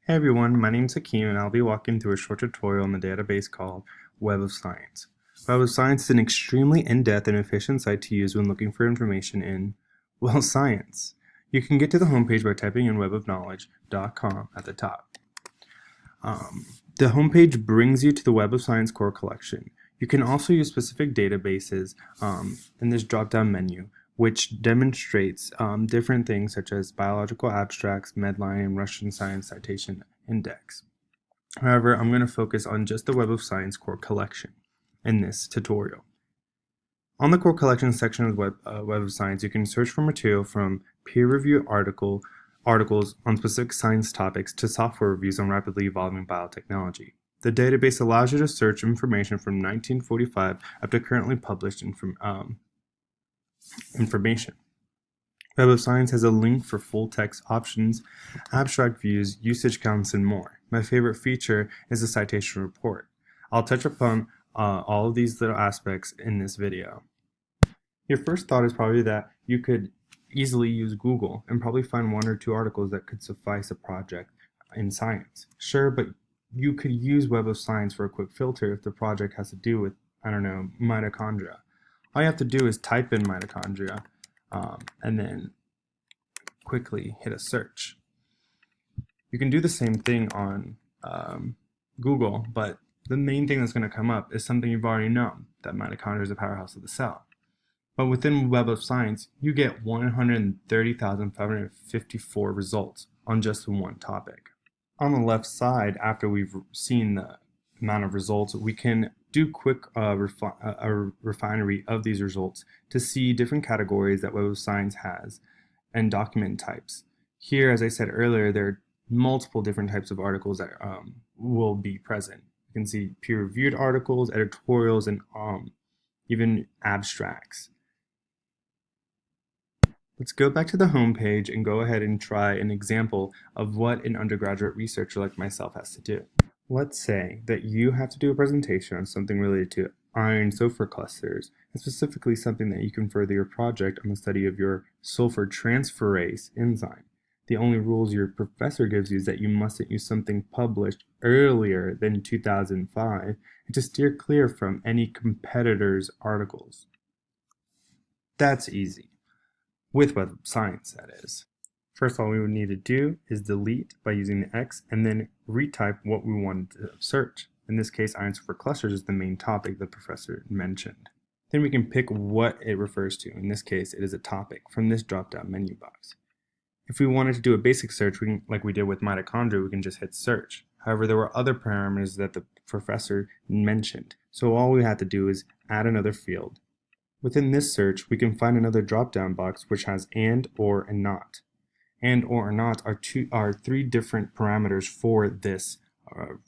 Hey everyone, my name's Hakeem and I'll be walking through a short tutorial on the database called Web of Science. Web of Science is an extremely in-depth and efficient site to use when looking for information in, well, science. You can get to the homepage by typing in webofknowledge.com at the top. The homepage brings you to the Web of Science core collection. You can also use specific databases in this drop-down menu, which demonstrates different things such as biological abstracts, Medline, and Russian Science Citation Index. However, I'm going to focus on just the Web of Science core collection in this tutorial. On the core collection section of the Web of Science, you can search for material from peer-reviewed articles on specific science topics to software reviews on rapidly evolving biotechnology. The database allows you to search information from 1945 up to currently published information. Web of Science has a link for full text options, abstract views, usage counts, and more. My favorite feature is the citation report. I'll touch upon all of these little aspects in this video. Your first thought is probably that you could easily use Google and probably find one or two articles that could suffice a project in science. Sure, but you could use Web of Science for a quick filter if the project has to do with, mitochondria. All you have to do is type in mitochondria and then quickly hit a search. You can do the same thing on Google, but the main thing that's going to come up is something you've already known, that mitochondria is the powerhouse of the cell. But within Web of Science, you get 130,554 results on just one topic. On the left side, after we've seen the amount of results, we can do quick refinery of these results to see different categories that Web of Science has and document types. Here, as I said earlier, there are multiple different types of articles that will be present. You can see peer-reviewed articles, editorials, and even abstracts. Let's go back to the home page and go ahead and try an example of what an undergraduate researcher like myself has to do. Let's say that you have to do a presentation on something related to iron sulfur clusters, and specifically something that you can further your project on the study of your sulfur transferase enzyme. The only rules your professor gives you is that you mustn't use something published earlier than 2005 and to steer clear from any competitors' articles. That's easy. With Web of Science, that is. First, all we would need to do is delete by using the X and then retype what we wanted to search. In this case, iron sulfur clusters is the main topic the professor mentioned. Then we can pick what it refers to. In this case, it is a topic from this drop-down menu box. If we wanted to do a basic search, like we did with mitochondria, we can just hit search. However, there were other parameters that the professor mentioned, so all we had to do is add another field. Within this search, we can find another drop-down box which has and, or, and not. And, or not are three different parameters for this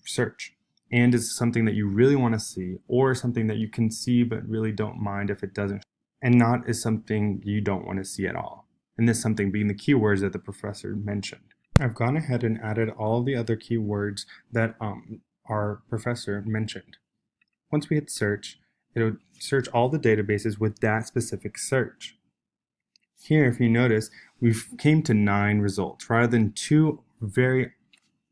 search. And is something that you really want to see, or something that you can see but really don't mind if it doesn't. And not is something you don't want to see at all. And this something being the keywords that the professor mentioned. I've gone ahead and added all the other keywords that our professor mentioned. Once we hit search, it'll search all the databases with that specific search. Here, if you notice, we came to 9 results rather than 2 very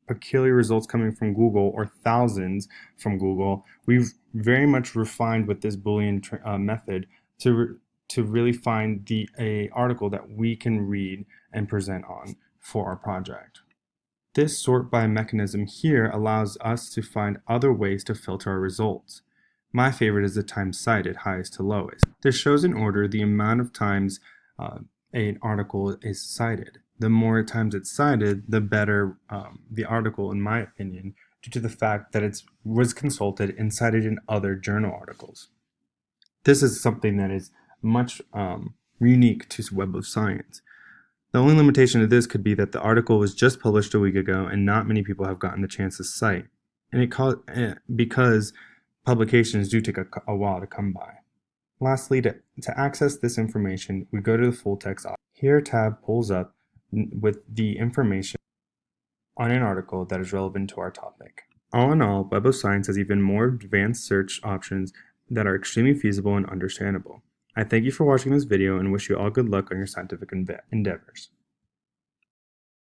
peculiar results coming from Google or thousands from Google. We've very much refined with this Boolean method to really find a article that we can read and present on for our project. This sort by mechanism here allows us to find other ways to filter our results. My favorite is the time cited, highest to lowest. This shows in order the amount of times an article is cited. The more times it's cited, the better the article, in my opinion, due to the fact that it was consulted and cited in other journal articles. This is something that is much unique to Web of Science. The only limitation of this could be that the article was just published a week ago and not many people have gotten the chance to cite. And because publications do take a while to come by. Lastly, to access this information, we go to the full text option. Here, a tab pulls up with the information on an article that is relevant to our topic. All in all, Web of Science has even more advanced search options that are extremely feasible and understandable. I thank you for watching this video and wish you all good luck on your scientific endeavors.